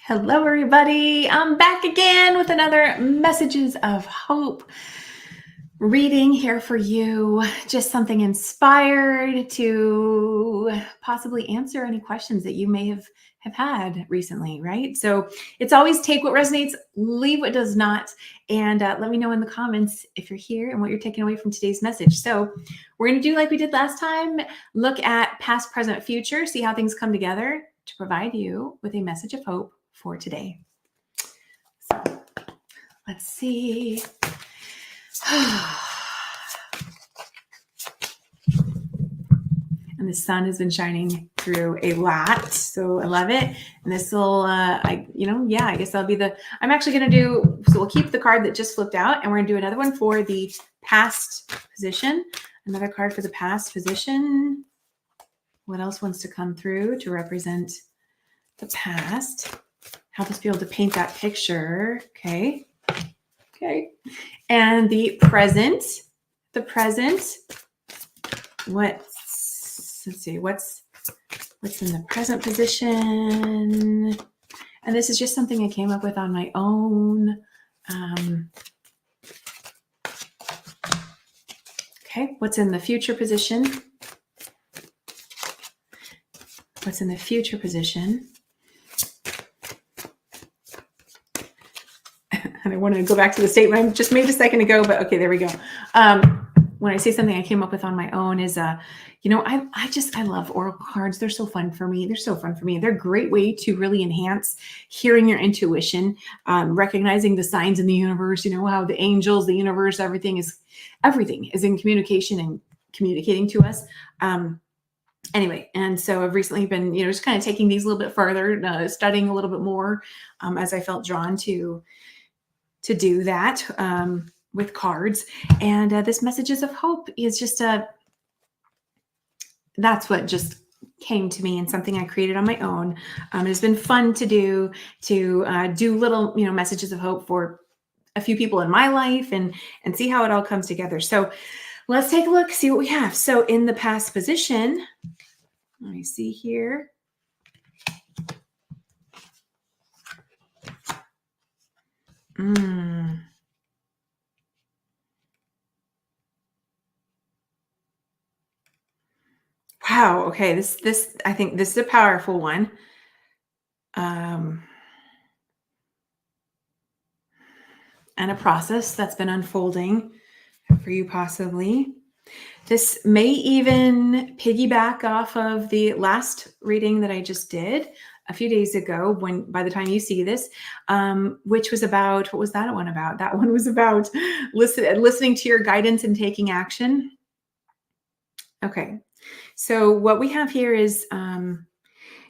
Hello, everybody. I'm back again with another Messages of Hope reading here for you. Just something inspired to possibly answer any questions that you may have had recently, right? So it's always take what resonates, leave what does not. And let me know in the comments if you're here and what you're taking away from today's message. So we're going to do like we did last time, look at past, present, future, see how things come together to provide you with a message of hope for today. So let's see. And the sun has been shining through a lot, so I love it. And this will, I guess that'll be I'm actually going to do, so we'll keep the card that just flipped out, and we're going to do another one for the past position. Another card for the past position. What else wants to come through to represent the past? Help us be able to paint that picture. Okay. And the present. Let's see, what's in the present position? And this is just something I came up with on my own. Okay, what's in the future position? What's in the future position? And I wanted to go back to the statement I just made a second ago, but okay, there we go. When I say something I came up with on my own is, I love oracle cards. They're so fun for me. They're a great way to really enhance hearing your intuition, recognizing the signs in the universe, how the angels, the universe, everything is in communication and communicating to us. Anyway, and so I've recently been, just kind of taking these a little bit further, studying a little bit more, as I felt drawn to do that with cards. And this Messages of Hope is just that's what just came to me and something I created on my own. It's been fun to do little, messages of hope for a few people in my life and see how it all comes together. So let's take a look, see what we have. So in the past position, let me see here. Wow. Okay. This I think this is a powerful one. And a process that's been unfolding for you possibly. This may even piggyback off of the last reading that I just did a few days ago, when by the time you see this, which was about, what was that one about? That one was about listening to your guidance and taking action. Okay. So what we have here is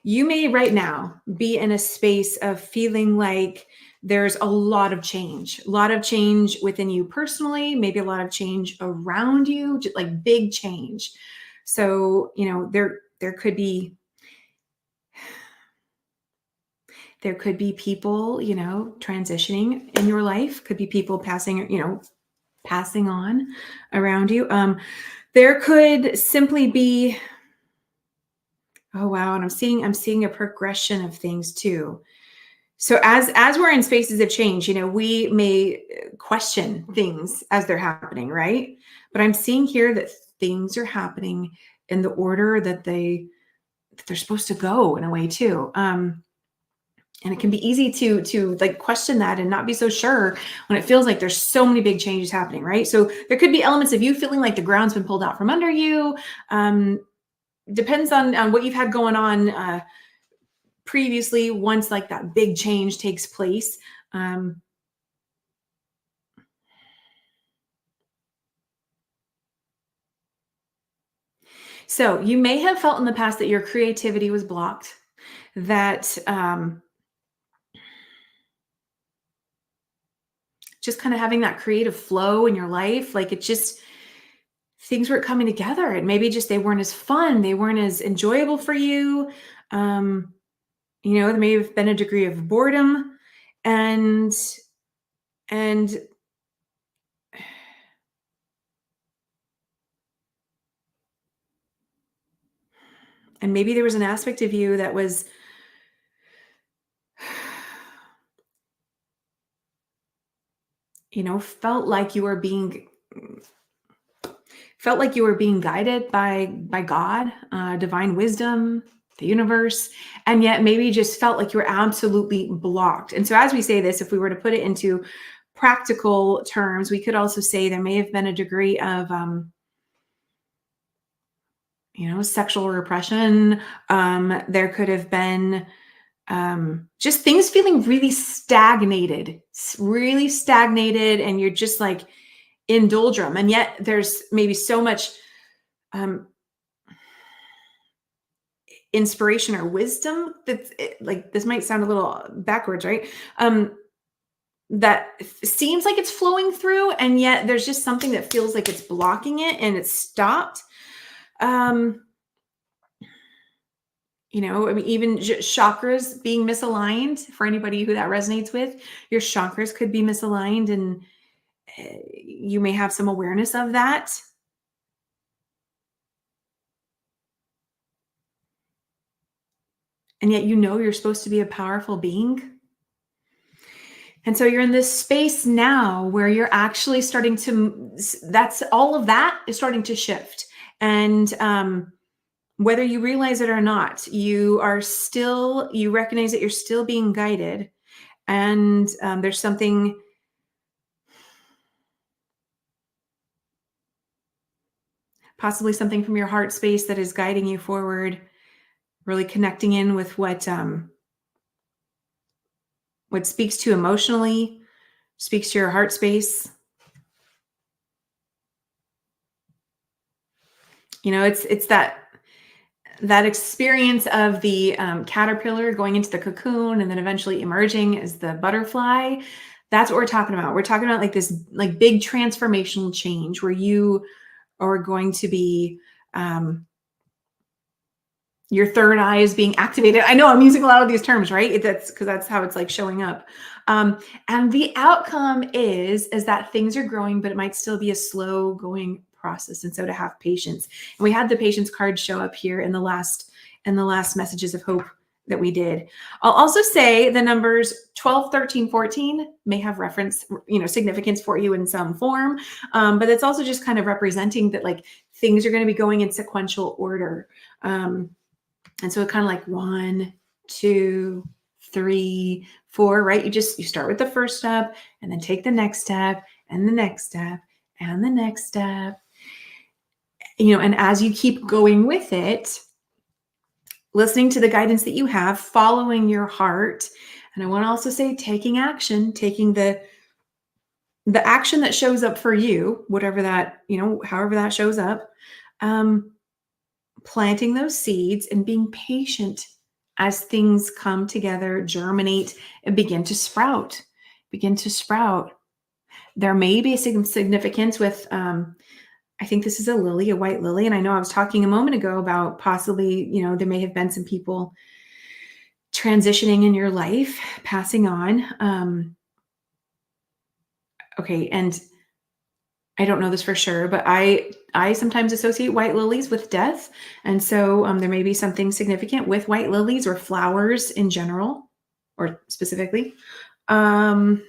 you may right now be in a space of feeling like there's a lot of change within you personally, maybe a lot of change around you, just like big change. So, there could be people, transitioning in your life, could be people passing on around you. There could simply be, oh, wow. And I'm seeing a progression of things too. So as we're in spaces of change, we may question things as they're happening, right? But I'm seeing here that things are happening in the order that they're supposed to go in a way too. And it can be easy to like question that and not be so sure when it feels like there's so many big changes happening, right? So there could be elements of you feeling like the ground's been pulled out from under you. Depends on what you've had going on previously, once like that big change takes place. So you may have felt in the past that your creativity was blocked, that just kind of having that creative flow in your life, like it just, things weren't coming together, and maybe just they weren't as fun, they weren't as enjoyable for you. There may have been a degree of boredom, and maybe there was an aspect of you that was felt like you were being guided by God, divine wisdom, the universe, and yet maybe just felt like you were absolutely blocked. And so, as we say this, if we were to put it into practical terms, we could also say there may have been a degree of, sexual repression. There could have been just things feeling really stagnated, and you're just like in doldrum. And yet, there's maybe so much um, inspiration or wisdom like this might sound a little backwards, right? That seems like it's flowing through, and yet there's just something that feels like it's blocking it and it's stopped. um I mean, even chakras being misaligned, for anybody who that resonates with, your chakras could be misaligned, and you may have some awareness of that. And yet you're supposed to be a powerful being. And so you're in this space now where you're actually starting to, that's all of that is starting to shift. And whether you realize it or not, you recognize that you're still being guided. And there's something, possibly something from your heart space that is guiding you forward, really connecting in with what speaks to you emotionally, speaks to your heart space. It's that experience of the caterpillar going into the cocoon and then eventually emerging as the butterfly. That's what we're talking about. We're talking about like this like big transformational change where you are going to be your third eye is being activated. I know I'm using a lot of these terms, right? That's because that's how it's like showing up. And the outcome is that things are growing, but it might still be a slow going process. And so to have patience. And we had the patience card show up here in the last messages of hope that we did. I'll also say the numbers 12, 13, 14 may have reference, significance for you in some form. But it's also just kind of representing that like things are going to be going in sequential order. And so it kind of like 1, 2, 3, 4, right? You start with the first step and then take the next step and the next step and the next step. And as you keep going with it, listening to the guidance that you have, following your heart. And I want to also say taking action, taking the action that shows up for you, whatever that, however that shows up. Planting those seeds and being patient as things come together, germinate, and begin to sprout. There may be some significance with, I think this is a lily, a white lily. And I know I was talking a moment ago about possibly, there may have been some people transitioning in your life, passing on. Okay. And I don't know this for sure, but I sometimes associate white lilies with death. And so there may be something significant with white lilies or flowers in general, or specifically. And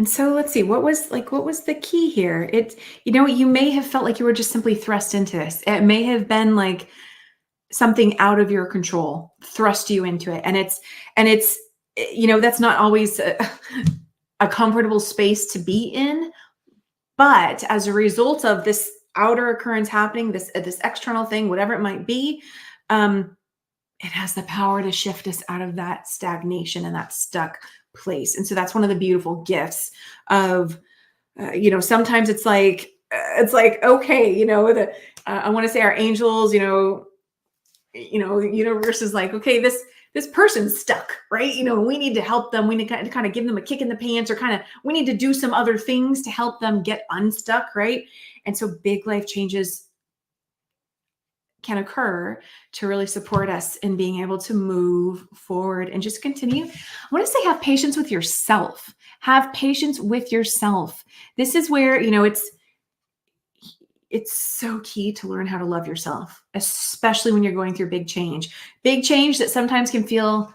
so let's see, what was the key here? You may have felt like you were just simply thrust into this. It may have been like something out of your control thrust you into it. And it's that's not always a comfortable space to be in. But as a result of this outer occurrence happening, this external thing, whatever it might be, it has the power to shift us out of that stagnation and that stuck place. And so that's one of the beautiful gifts of, sometimes it's like, okay, I want to say our angels, the universe is like, okay, this person's stuck, right? We need to help them. We need to kind of give them a kick in the pants, or we need to do some other things to help them get unstuck, right? And so big life changes can occur to really support us in being able to move forward and just continue. I want to say have patience with yourself. Have patience with yourself. This is where, it's so key to learn how to love yourself, especially when you're going through big change that sometimes can feel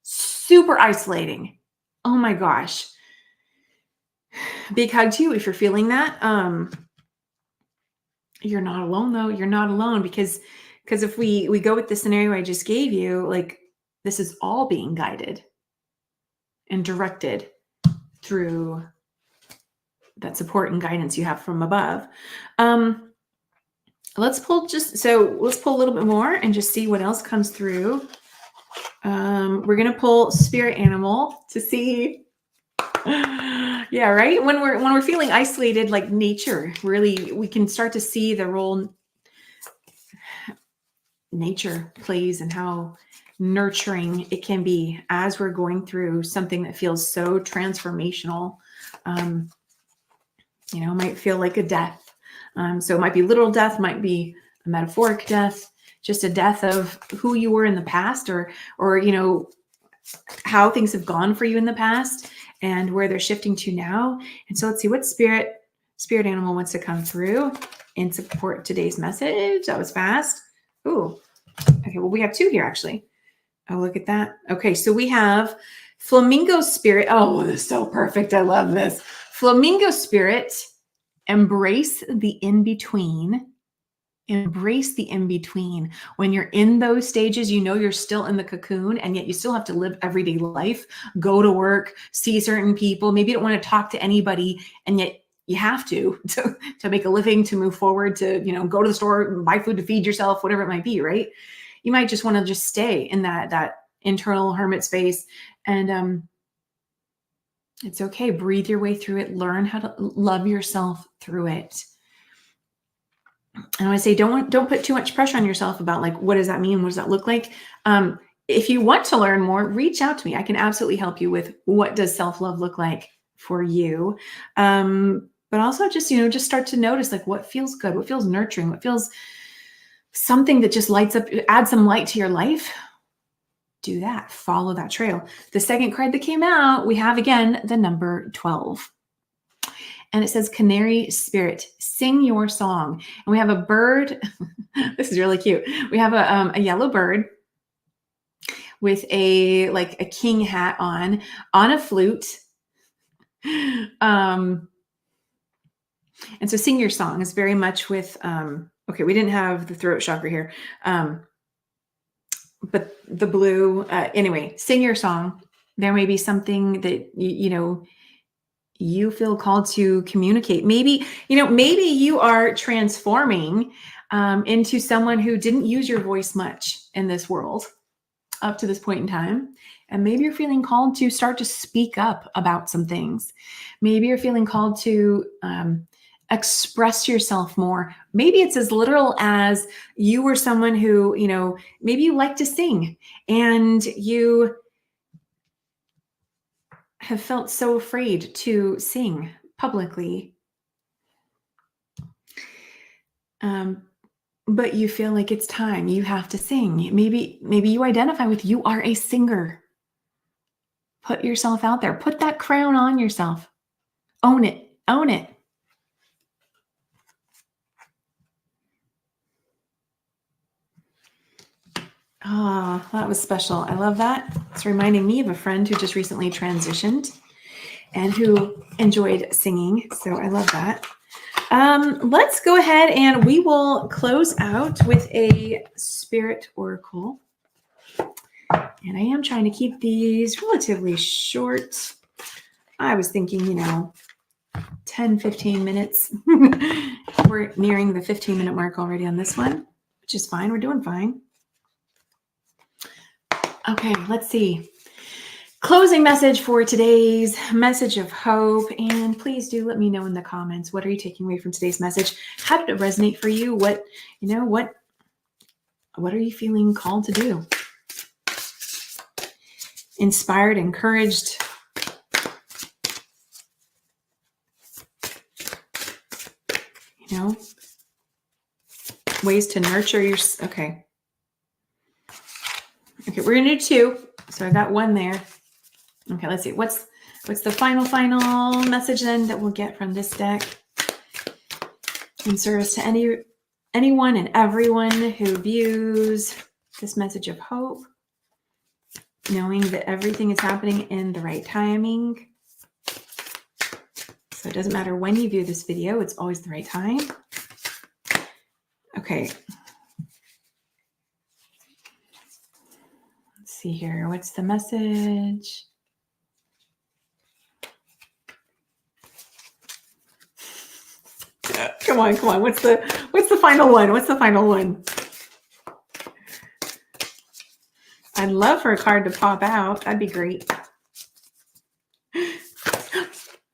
super isolating. Oh my gosh. Big hug to you if you're feeling that. You're not alone though. You're not alone because if we go with the scenario I just gave you, like this is all being guided and directed through that support and guidance you have from above. Let's pull a little bit more and just see what else comes through. We're going to pull spirit animal to see. Yeah, right. When we're feeling isolated, like nature, really, we can start to see the role nature plays and how nurturing it can be as we're going through something that feels so transformational. Might feel like a death. So it might be literal death, might be a metaphoric death, just a death of who you were in the past, or how things have gone for you in the past and where they're shifting to now. And so let's see what spirit animal wants to come through and support today's message. That was fast. Ooh. Okay. Well, we have two here actually. Oh, look at that. Okay. So we have flamingo spirit. Oh, this is so perfect. I love this. Flamingo spirit. Embrace the in-between. Embrace the in-between. When you're in those stages, you're still in the cocoon and yet you still have to live everyday life, go to work, see certain people. Maybe you don't want to talk to anybody and yet you have to make a living, to move forward, to, go to the store, buy food to feed yourself, whatever it might be, right? You might just want to just stay in that internal hermit space. And it's okay. Breathe your way through it. Learn how to love yourself through it. And I would say, don't put too much pressure on yourself about like, what does that mean? What does that look like? If you want to learn more, reach out to me. I can absolutely help you with what does self-love look like for you. But also just start to notice like what feels good, what feels nurturing, what feels something that just lights up, add some light to your life. Do that. Follow that trail. The second card that came out, we have again the number 12. And it says, Canary Spirit, sing your song. And we have a bird. This is really cute. We have a yellow bird with a king hat on a flute. And so sing your song is very much with, okay, we didn't have the throat chakra here. But the blue, anyway, sing your song. There may be something that, you feel called to communicate. Maybe you are transforming into someone who didn't use your voice much in this world up to this point in time. And maybe you're feeling called to start to speak up about some things. Maybe you're feeling called to express yourself more. Maybe it's as literal as you were someone who, maybe you like to sing and you have felt so afraid to sing publicly. But you feel like it's time, you have to sing. Maybe you identify with, you are a singer. Put yourself out there, put that crown on yourself. Own it. Oh, that was special. I love that. It's reminding me of a friend who just recently transitioned and who enjoyed singing. So I love that. Let's go ahead and we will close out with a spirit oracle. And I am trying to keep these relatively short. I was thinking, 10, 15 minutes. We're nearing the 15-minute mark already on this one, which is fine. We're doing fine. Okay, let's see. Closing message for today's message of hope. And please do let me know in the comments, what are you taking away from today's message? How did it resonate for you? What are you feeling called to do? Inspired, encouraged. Ways to nurture your, okay. Okay, we're going to do 2. So I got 1 there. Okay, let's see. What's the final message then that we'll get from this deck? In service to anyone and everyone who views this message of hope, knowing that everything is happening in the right timing. So it doesn't matter when you view this video, it's always the right time. Okay. Let's see here. What's the message? Come on. What's the final one? What's the final one? I'd love for a card to pop out. That'd be great.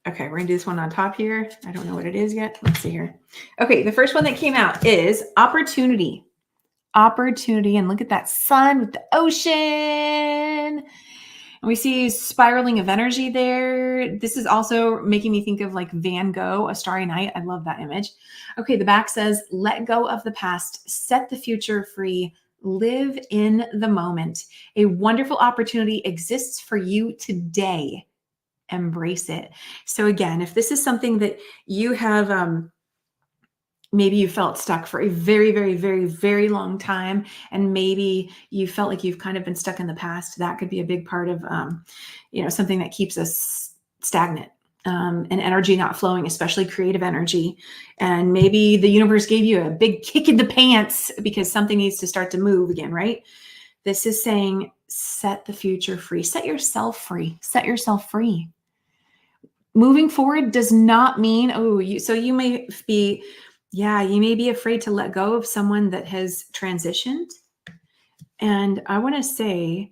Okay, we're gonna do this one on top here. I don't know what it is yet. Let's see here. Okay, the first one that came out is opportunity. Opportunity, and look at that sun with the ocean. And we see spiraling of energy there. This is also making me think of like Van Gogh, A Starry Night. I love that image. Okay, the back says, let go of the past, set the future free, live in the moment. A wonderful opportunity exists for you today. Embrace it. So again, if this is something that you have, maybe you felt stuck for a very, very, very, very long time, and maybe you felt like you've kind of been stuck in the past, that could be a big part of, something that keeps us stagnant, and energy not flowing, especially creative energy. And maybe the universe gave you a big kick in the pants because something needs to start to move again, right? This is saying, set the future free, set yourself free, set yourself free. Moving forward does not mean, you may be, you may be afraid to let go of someone that has transitioned. And I want to say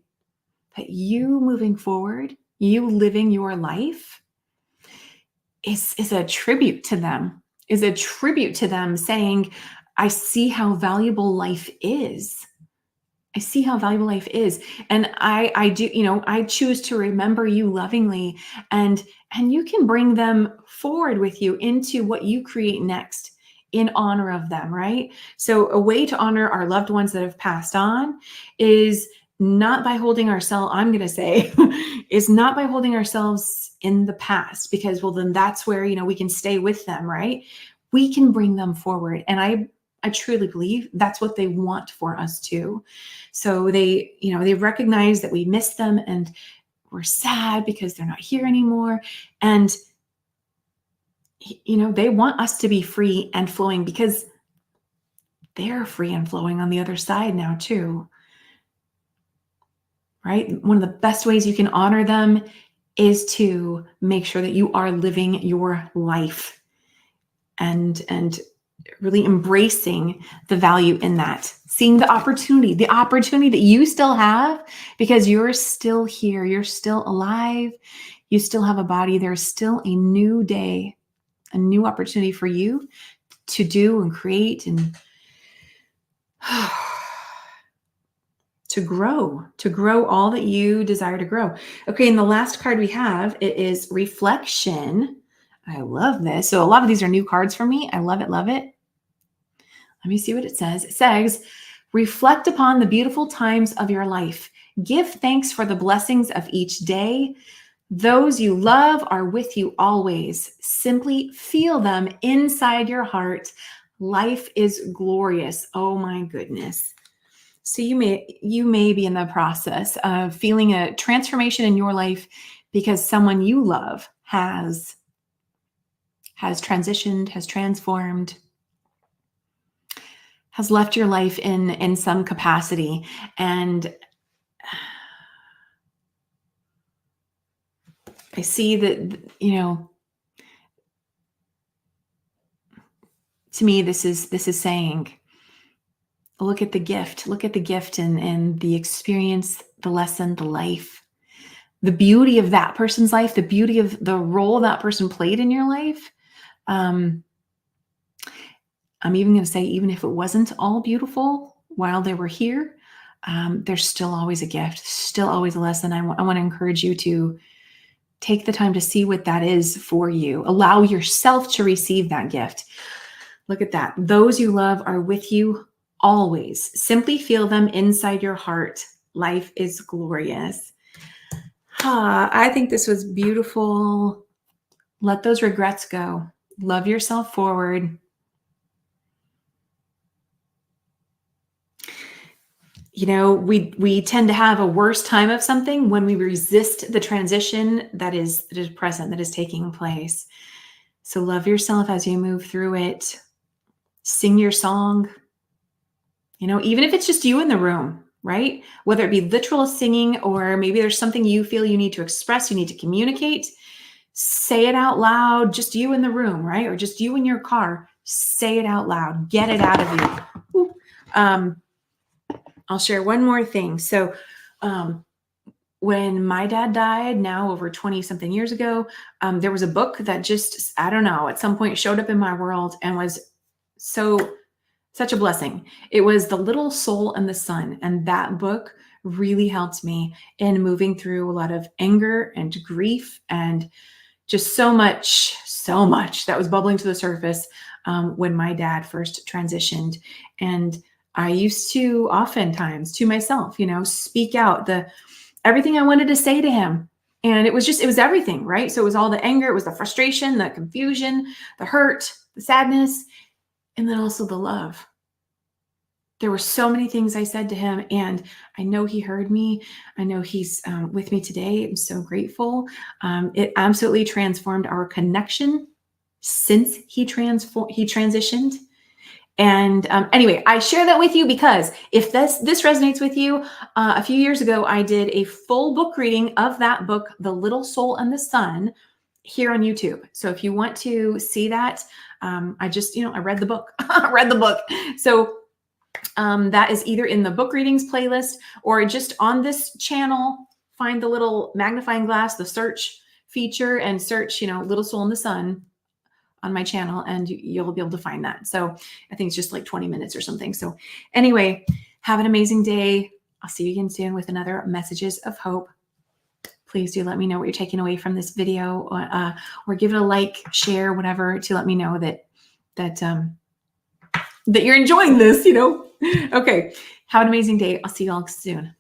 that you moving forward, you living your life is a tribute to them, saying, I see how valuable life is. I see how valuable life is. And I do, I choose to remember you lovingly, and you can bring them forward with you into what you create next in honor of them, right? So a way to honor our loved ones that have passed on is not by holding ourselves, I'm going to say, is not by holding ourselves in the past, because, well, then that's where, we can stay with them, right? We can bring them forward. And I truly believe that's what they want for us too. So they recognize that we miss them and we're sad because they're not here anymore. And, they want us to be free and flowing because they're free and flowing on the other side now too. Right? One of the best ways you can honor them is to make sure that you are living your life and really embracing the value in that, seeing the opportunity that you still have, because you're still here, you're still alive, you still have a body. There's still a new day, a new opportunity for you to do and create and to grow all that you desire to grow. Okay, and the last card we have, it is reflection. I love this. So a lot of these are new cards for me. I love it, love it. Let me see what it says. It says, reflect upon the beautiful times of your life. Give thanks for the blessings of each day. Those you love are with you always. Simply feel them inside your heart. Life is glorious. Oh my goodness. So you may be in the process of feeling a transformation in your life because someone you love has transitioned, has transformed, has left your life in some capacity. And I see that, to me, this is saying, look at the gift and the experience, the lesson, the life, the beauty of that person's life, the beauty of the role that person played in your life. I'm even going to say, even if it wasn't all beautiful while they were here, there's still always a gift, still always a lesson. I want to encourage you to take the time to see what that is for you. Allow yourself to receive that gift. Look at that. Those you love are with you always. Simply feel them inside your heart. Life is glorious. I think this was beautiful. Let those regrets go. Love yourself forward. we tend to have a worse time of something when we resist the transition that is present, that is taking place. So love yourself as you move through it. Sing your song, even if it's just you in the room, right? Whether it be literal singing, or maybe there's something you feel you need to express, you need to communicate, say it out loud, just you in the room, right? Or just you in your car, say it out loud, get it out of you. I'll share one more thing. So, when my dad died, now over 20 something years ago, there was a book that just, I don't know, at some point showed up in my world and was such a blessing. It was The Little Soul and the Sun. And that book really helped me in moving through a lot of anger and grief and just so much that was bubbling to the surface when my dad first transitioned. And I used to oftentimes to myself, speak out everything I wanted to say to him. And it was everything, right? So it was all the anger, it was the frustration, the confusion, the hurt, the sadness, and then also the love. There were so many things I said to him, and I know he heard me. I know he's with me today. I'm so grateful. It absolutely transformed our connection since he transitioned. And anyway, I share that with you because if this resonates with you, a few years ago, I did a full book reading of that book, The Little Soul and the Sun, here on YouTube. So if you want to see that, I just, I read the book, So that is either in the book readings playlist or just on this channel, find the little magnifying glass, the search feature, and search, Little Soul and the Sun on my channel, and you'll be able to find that. So I think it's just like 20 minutes or something. So anyway, have an amazing day. I'll see you again soon with another Messages of Hope. Please do let me know what you're taking away from this video, or give it a like, share, whatever, to let me know that you're enjoying this, Okay. Have an amazing day. I'll see you all soon.